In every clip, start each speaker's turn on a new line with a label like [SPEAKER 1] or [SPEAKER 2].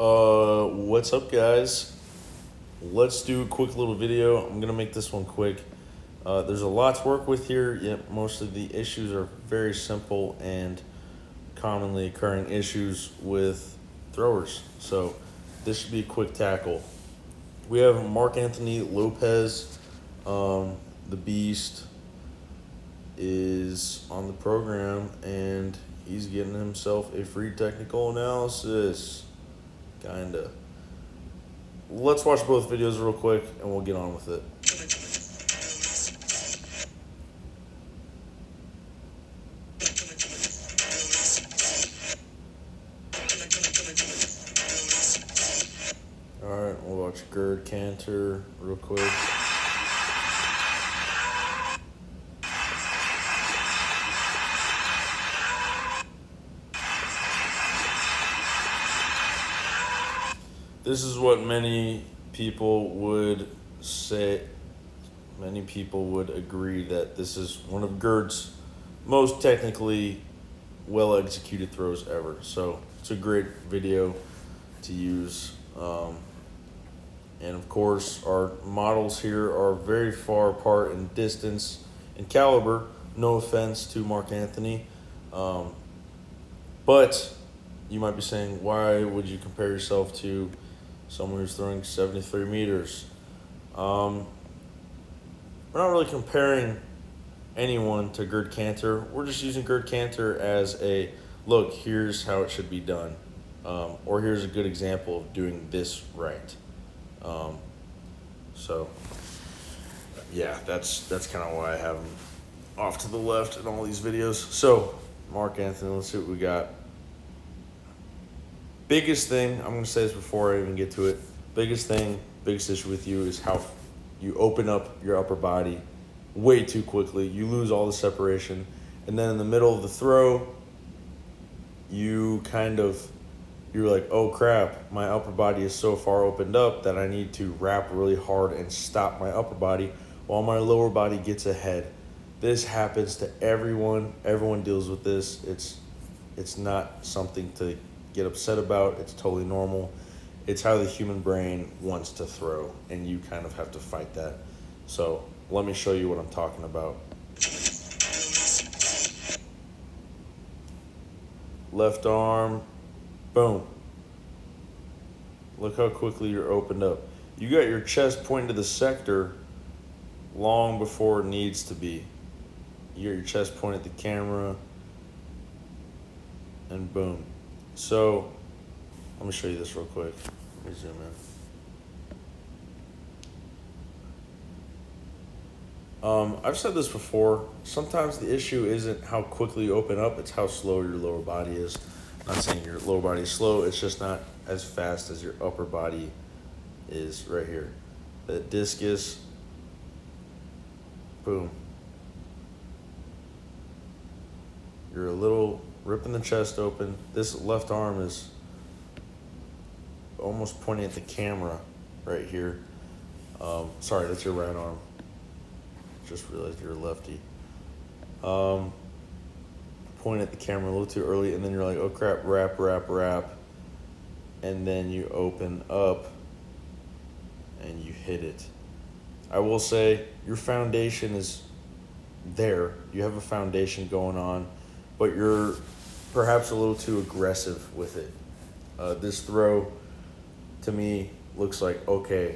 [SPEAKER 1] What's up, guys? Let's do a quick little video. I'm gonna make this one quick. There's a lot to work with here, yet most of the issues are very simple and commonly occurring issues with throwers. So this should be a quick tackle. We have Marc-Anthony Lopez, the Beast, is on the program and he's getting himself a free technical analysis. Kinda. Let's watch both videos real quick and we'll get on with it. Alright, we'll watch gird canter real quick. This is what many people would say. Many people would agree that this is one of Gird's most technically well executed throws ever. So it's a great video to use. And of course, our models here are very far apart in distance and caliber. No offense to Marc-Anthony. But you might be saying, why would you compare yourself to someone who's throwing 73 meters? We're not really comparing anyone to gird canter. We're just using gird canter as a, look, here's how it should be done. Or here's a good example of doing this right. So yeah, that's kind of why I have him off to the left in all these videos. So Marc-Anthony, let's see what we got. Biggest thing, I'm going to say this before I even get to it. Biggest issue with you is how you open up your upper body way too quickly. You lose all the separation. And then in the middle of the throw, you're like, oh crap, my upper body is so far opened up that I need to wrap really hard and stop my upper body while my lower body gets ahead. This happens to everyone. Everyone deals with this. It's not something to get upset about. It's totally normal. It's how the human brain wants to throw, and you kind of have to fight that. So let me show you what I'm talking about. Left arm, boom. Look how quickly you're opened up. You got your chest pointing to the sector long before it needs to be. You got your chest pointed at the camera, and boom. So, let me show you this real quick. Let me zoom in. I've said this before. Sometimes the issue isn't how quickly you open up, it's how slow your lower body is. I'm not saying your lower body is slow, it's just not as fast as your upper body is right here. The discus, boom. You're a little ripping the chest open. This left arm is almost pointing at the camera right here. Sorry, that's your right arm. Just realized you're a lefty. Point at the camera a little too early, and then you're like, oh crap, wrap. And then you open up and you hit it. I will say your foundation is there. You have a foundation going on, but you're perhaps a little too aggressive with it. This throw, to me, looks like, okay,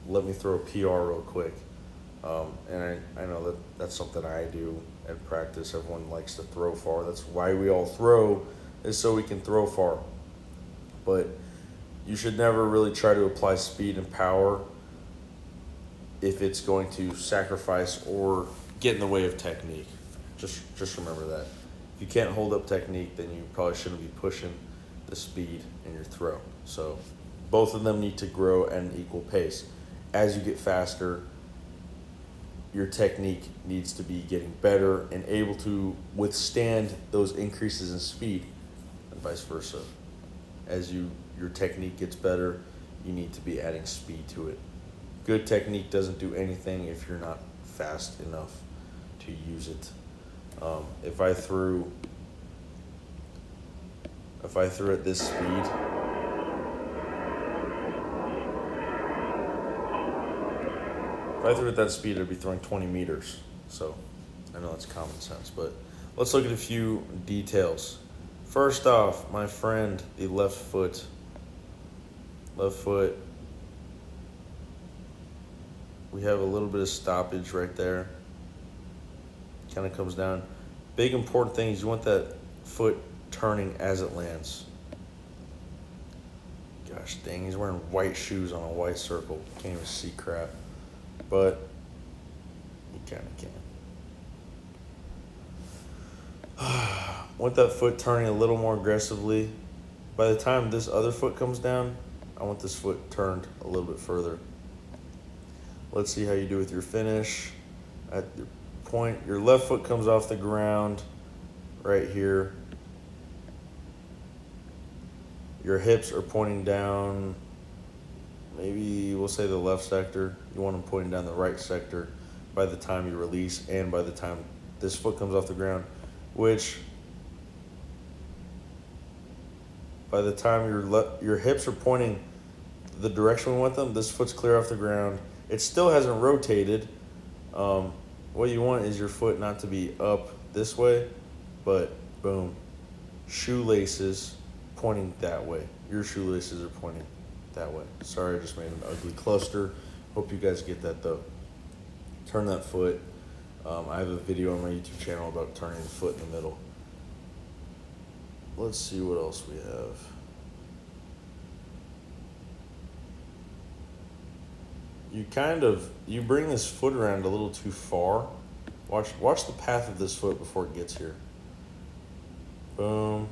[SPEAKER 1] let me throw a PR real quick. And I know that's something I do in practice. Everyone likes to throw far. That's why we all throw, is so we can throw far. But you should never really try to apply speed and power if it's going to sacrifice or get in the way of technique. Just remember that. If you can't hold up technique, then you probably shouldn't be pushing the speed in your throw. So both of them need to grow at an equal pace. As you get faster, your technique needs to be getting better and able to withstand those increases in speed, and vice versa. As your technique gets better, you need to be adding speed to it. Good technique doesn't do anything if you're not fast enough to use it. If I threw at this speed, If I threw it at that speed, I'd be throwing 20 meters. So I know that's common sense, but let's look at a few details. First off, my friend, the left foot. Left foot. We have a little bit of stoppage right there. Kind of comes down. Big important thing is you want that foot turning as it lands. Gosh dang, he's wearing white shoes on a white circle. Can't even see crap. But you kind of can. Want that foot turning a little more aggressively. By the time this other foot comes down, I want this foot turned a little bit further. Let's see how you do with your finish. At the point, your left foot comes off the ground right here. Your hips are pointing down, maybe we'll say the left sector. You want them pointing down the right sector by the time you release and by the time this foot comes off the ground, which by the time your hips are pointing the direction we want them, this foot's clear off the ground. It still hasn't rotated. What you want is your foot not to be up this way, but boom, shoelaces pointing that way. Your shoelaces are pointing that way. Sorry, I just made an ugly cluster. Hope you guys get that though. Turn that foot. I have a video on my YouTube channel about turning the foot in the middle. Let's see what else we have. You bring this foot around a little too far. Watch the path of this foot before it gets here. Boom.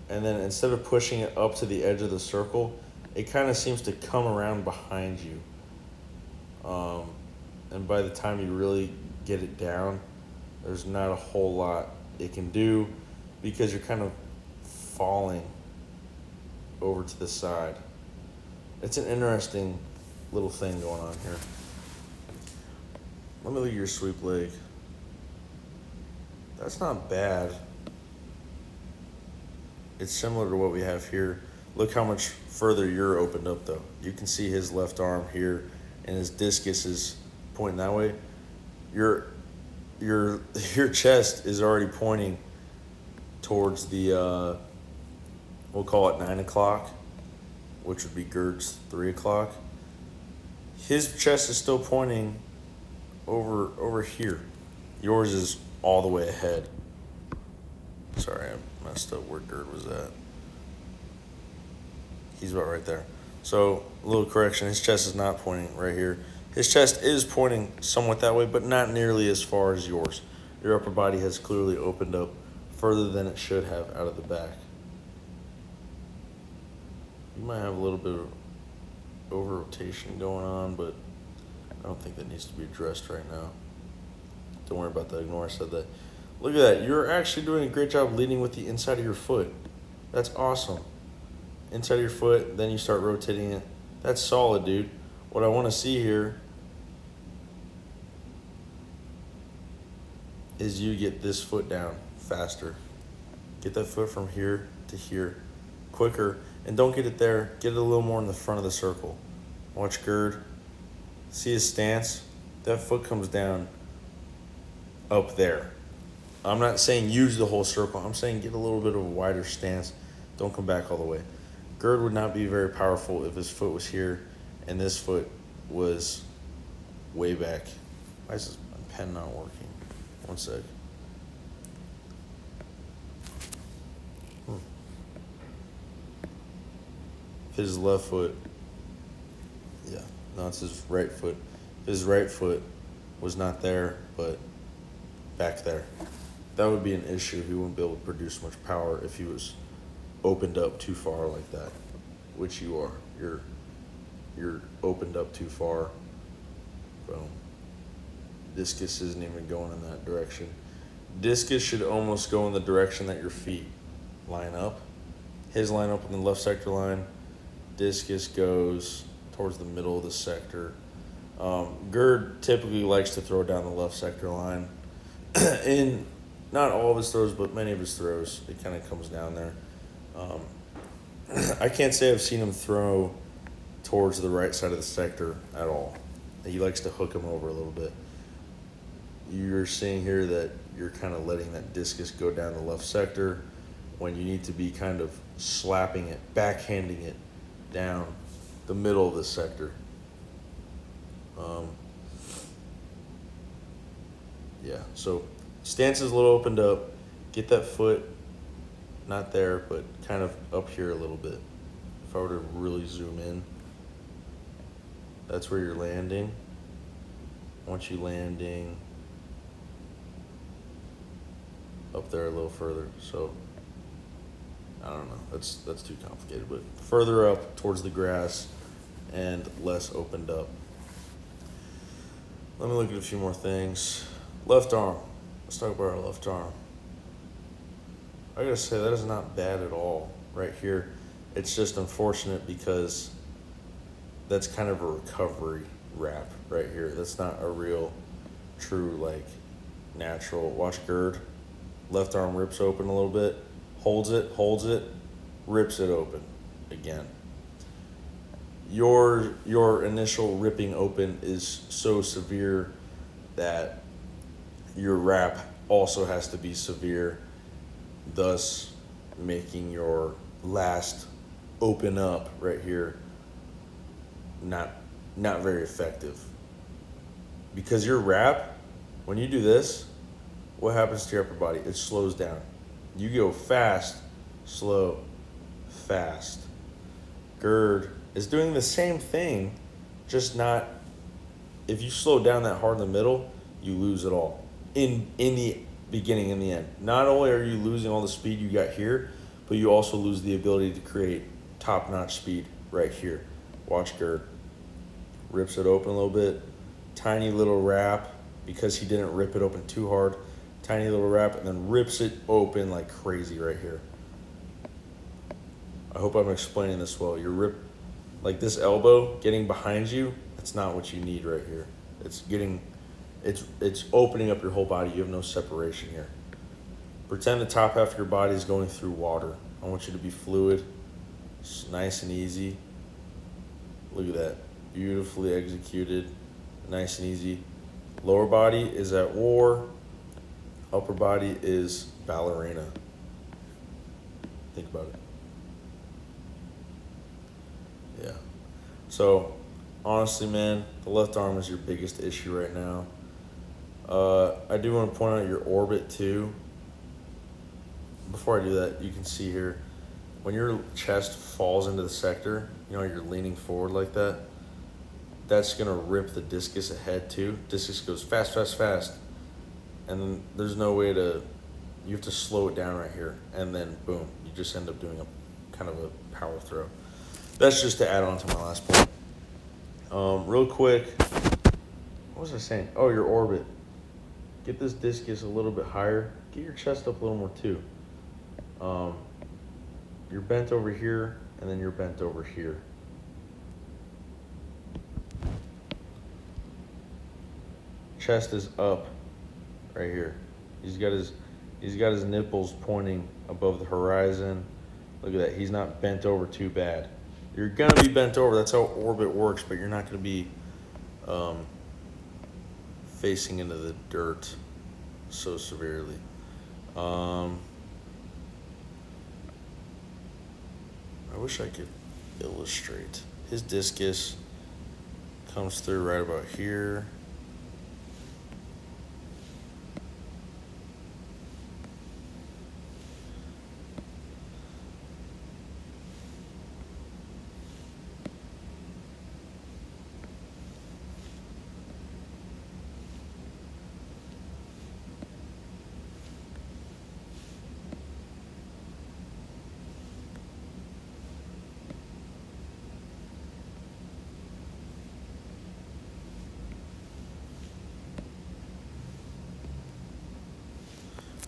[SPEAKER 1] And then instead of pushing it up to the edge of the circle, it kind of seems to come around behind you. And by the time you really get it down, there's not a whole lot it can do because you're kind of falling over to the side. It's an interesting little thing going on here. Let me look at your sweep leg. That's not bad. It's similar to what we have here. Look how much further you're opened up though. You can see his left arm here and his discus is pointing that way. Your chest is already pointing towards the, we'll call it 9 o'clock, which would be Gerd's 3 o'clock. His chest is still pointing over here. Yours is all the way ahead. Sorry, I messed up where Gerd was at. He's about right there. So, a little correction, his chest is not pointing right here. His chest is pointing somewhat that way, but not nearly as far as yours. Your upper body has clearly opened up further than it should have out of the back. You might have a little bit of over-rotation going on, but I don't think that needs to be addressed right now. Don't worry about that. Ignore I said that. Look at that. You're actually doing a great job leading with the inside of your foot. That's awesome. Inside of your foot, then you start rotating it. That's solid, dude. What I want to see here is you get this foot down faster. Get that foot from here to here quicker. And don't get it there. Get it a little more in the front of the circle. Watch Gerd. See his stance? That foot comes down up there. I'm not saying use the whole circle. I'm saying get a little bit of a wider stance. Don't come back all the way. Gerd would not be very powerful if his foot was here and this foot was way back. Why is this pen not working? One sec. If his left foot, yeah, no, it's his right foot. If his right foot was not there, but back there, that would be an issue. He wouldn't be able to produce much power if he was opened up too far like that, which you are. You're opened up too far. Boom. Discus isn't even going in that direction. Discus should almost go in the direction that your feet line up. His line up in the left sector line. Discus goes towards the middle of the sector. Gerd typically likes to throw down the left sector line. In not all of his throws, but many of his throws, it kind of comes down there. I can't say I've seen him throw towards the right side of the sector at all. He likes to hook him over a little bit. You're seeing here that you're kind of letting that discus go down the left sector when you need to be kind of slapping it, backhanding it down the middle of the sector. Yeah, so stance is a little opened up. Get that foot, not there, but kind of up here a little bit. If I were to really zoom in, that's where you're landing. I want you landing up there a little further. So I don't know, that's too complicated, but further up towards the grass and less opened up. Let me look at a few more things. Left arm. Let's talk about our left arm. I gotta say, that is not bad at all right here. It's just unfortunate because that's kind of a recovery wrap right here. That's not a real, true, like, natural. Watch gird. Left arm rips open a little bit. Holds it, rips it open again. Your initial ripping open is so severe that your wrap also has to be severe, thus making your last open up right here not very effective. Because your wrap, when you do this, what happens to your upper body? It slows down. You go fast, slow, fast. Gird is doing the same thing, just not, if you slow down that hard in the middle, you lose it all. In the beginning and the end. Not only are you losing all the speed you got here, but you also lose the ability to create top-notch speed right here. Watch gird. Rips it open a little bit. Tiny little wrap, because he didn't rip it open too hard. Tiny little wrap, and then rips it open like crazy right here. I hope I'm explaining this well. Your rip, like this elbow getting behind you, that's not what you need right here. It's opening up your whole body. You have no separation here. Pretend the top half of your body is going through water. I want you to be fluid. It's nice and easy. Look at that. Beautifully executed. Nice and easy. Lower body is at war. Upper body is ballerina. Think about it. Yeah. So, honestly, man, the left arm is your biggest issue right now. I do want to point out your orbit too. Before I do that, you can see here, when your chest falls into the sector, you know, you're leaning forward like that, that's going to rip the discus ahead too. Discus goes fast, fast, fast. And then there's no way to, you have to slow it down right here. And then boom, you just end up doing a kind of a power throw. That's just to add on to my last point. Real quick, what was I saying? Oh, your orbit. Get this discus a little bit higher. Get your chest up a little more too. You're bent over here, and then you're bent over here. Chest is up right here. He's got his nipples pointing above the horizon. Look at that. He's not bent over too bad. You're gonna be bent over. That's how orbit works, but you're not gonna be facing into the dirt so severely. I wish I could illustrate. His discus comes through right about here.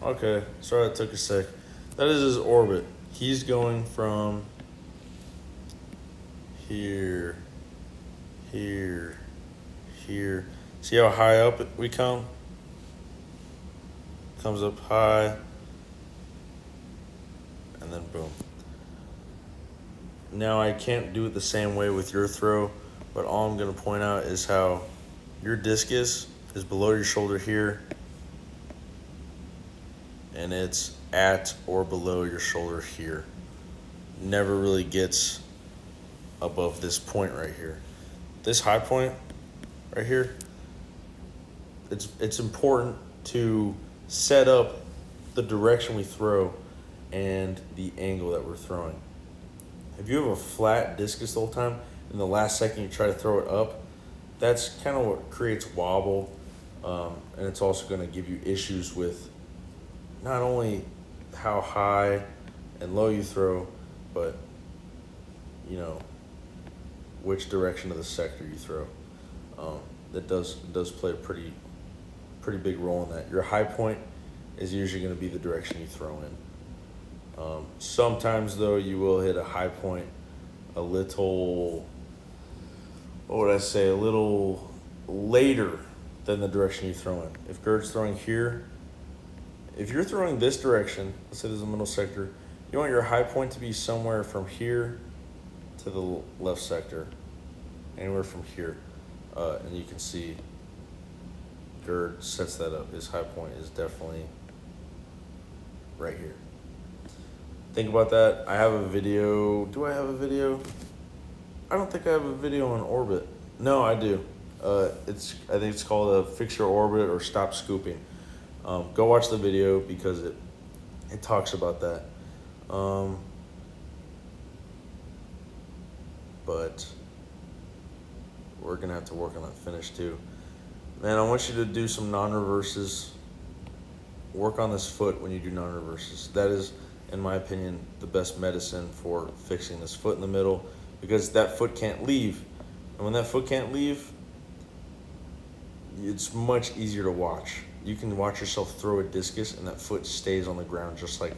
[SPEAKER 1] Okay, sorry that took a sec. That is his orbit. He's going from here, here, here. See how high up we come? Comes up high, and then boom. Now I can't do it the same way with your throw, but all I'm going to point out is how your discus is below your shoulder here, and it's at or below your shoulder here. Never really gets above this point right here. This high point right here, it's important to set up the direction we throw and the angle that we're throwing. If you have a flat discus the whole time, and the last second you try to throw it up, that's kind of what creates wobble, and it's also going to give you issues with not only how high and low you throw, but which direction of the sector you throw. That does play a pretty big role in that. Your high point is usually going to be the direction you throw in. Sometimes though you will hit a high point a little, a little later than the direction you throw in. If Gert's throwing here, if you're throwing this direction, let's say there's a middle sector, you want your high point to be somewhere from here to the left sector, anywhere from here. And you can see Gert sets that up. His high point is definitely right here. Think about that. I have a video. Do I have a video? I don't think I have a video on orbit. No, I do. I think it's called a Fix Your Orbit or Stop Scooping. Go watch the video because it talks about that. But we're gonna have to work on that finish too. Man, I want you to do some non-reverses. Work on this foot when you do non-reverses. That is, in my opinion, the best medicine for fixing this foot in the middle, because that foot can't leave. And when that foot can't leave, it's much easier to watch. You can watch yourself throw a discus and that foot stays on the ground just like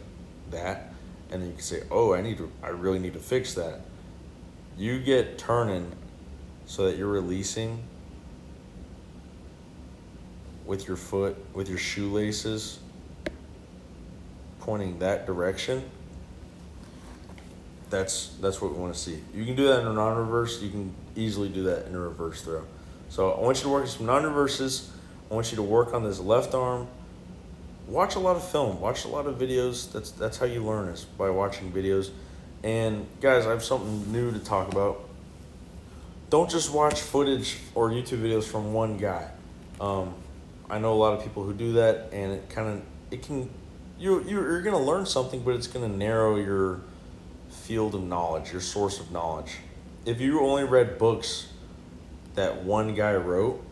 [SPEAKER 1] that. And then you can say, oh, I really need to fix that. You get turning so that you're releasing with your foot, with your shoelaces pointing that direction. That's what we want to see. You can do that in a non-reverse. You can easily do that in a reverse throw. So I want you to work on some non-reverses. I want you to work on this left arm. Watch a lot of film. Watch a lot of videos. That's how you learn, is by watching videos. And guys, I have something new to talk about. Don't just watch footage or YouTube videos from one guy. I know a lot of people who do that, and you're gonna learn something, but it's gonna narrow your field of knowledge, your source of knowledge. If you only read books that one guy wrote,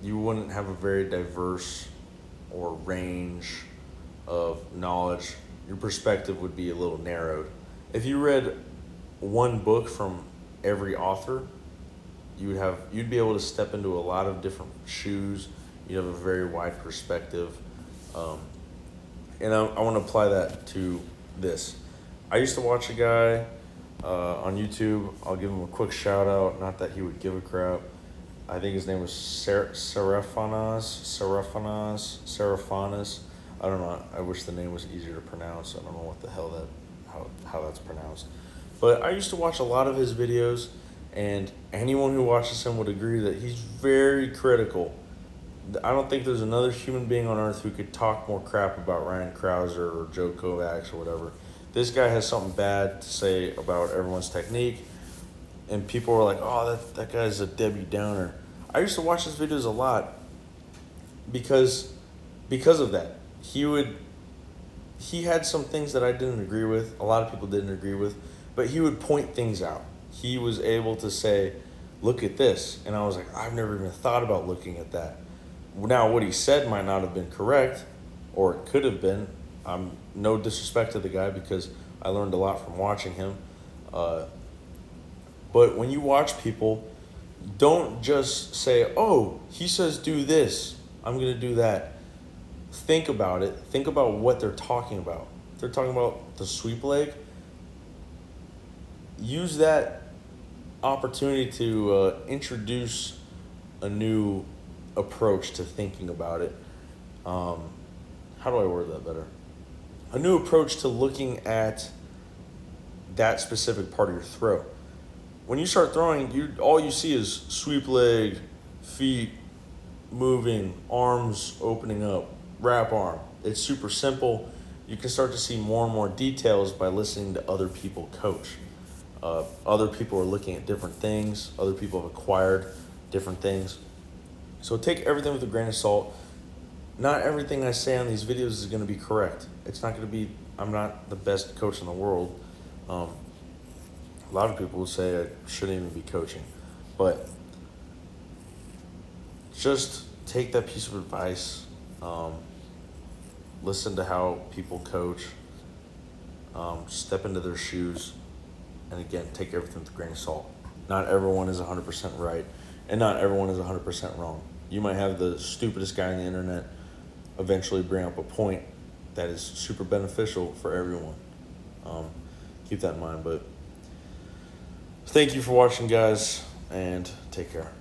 [SPEAKER 1] you wouldn't have a very diverse or range of knowledge. Your perspective would be a little narrowed. If you read one book from every author, you'd be able to step into a lot of different shoes. You'd have a very wide perspective. And I want to apply that to this. I used to watch a guy on YouTube. I'll give him a quick shout out. Not that he would give a crap. I think his name was Seraphanas. I don't know. I wish the name was easier to pronounce. I don't know what the hell how that's pronounced. But I used to watch a lot of his videos, and anyone who watches him would agree that he's very critical. I don't think there's another human being on earth who could talk more crap about Ryan Krauser or Joe Kovacs or whatever. This guy has something bad to say about everyone's technique, and people were like, oh, that guy's a Debbie Downer. I used to watch his videos a lot because of that. He had some things that I didn't agree with, a lot of people didn't agree with, but he would point things out. He was able to say, look at this. And I was like, I've never even thought about looking at that. Now, what he said might not have been correct, or it could have been. No disrespect to the guy, because I learned a lot from watching him. But when you watch people, don't just say, oh, he says do this, I'm going to do that. Think about it. Think about what they're talking about. If they're talking about the sweep leg, use that opportunity to introduce a new approach to thinking about it. How do I word that better? A new approach to looking at that specific part of your throw. When you start throwing, all you see is sweep leg, feet moving, arms opening up, wrap arm. It's super simple. You can start to see more and more details by listening to other people coach. Other people are looking at different things. Other people have acquired different things. So take everything with a grain of salt. Not everything I say on these videos is going to be correct. It's not going to be, I'm not the best coach in the world. A lot of people will say I shouldn't even be coaching. But just take that piece of advice. Listen to how people coach. Step into their shoes. And again, take everything with a grain of salt. Not everyone is 100% right. And not everyone is 100% wrong. You might have the stupidest guy on the internet eventually bring up a point that is super beneficial for everyone. Keep that in mind. But thank you for watching, guys, and take care.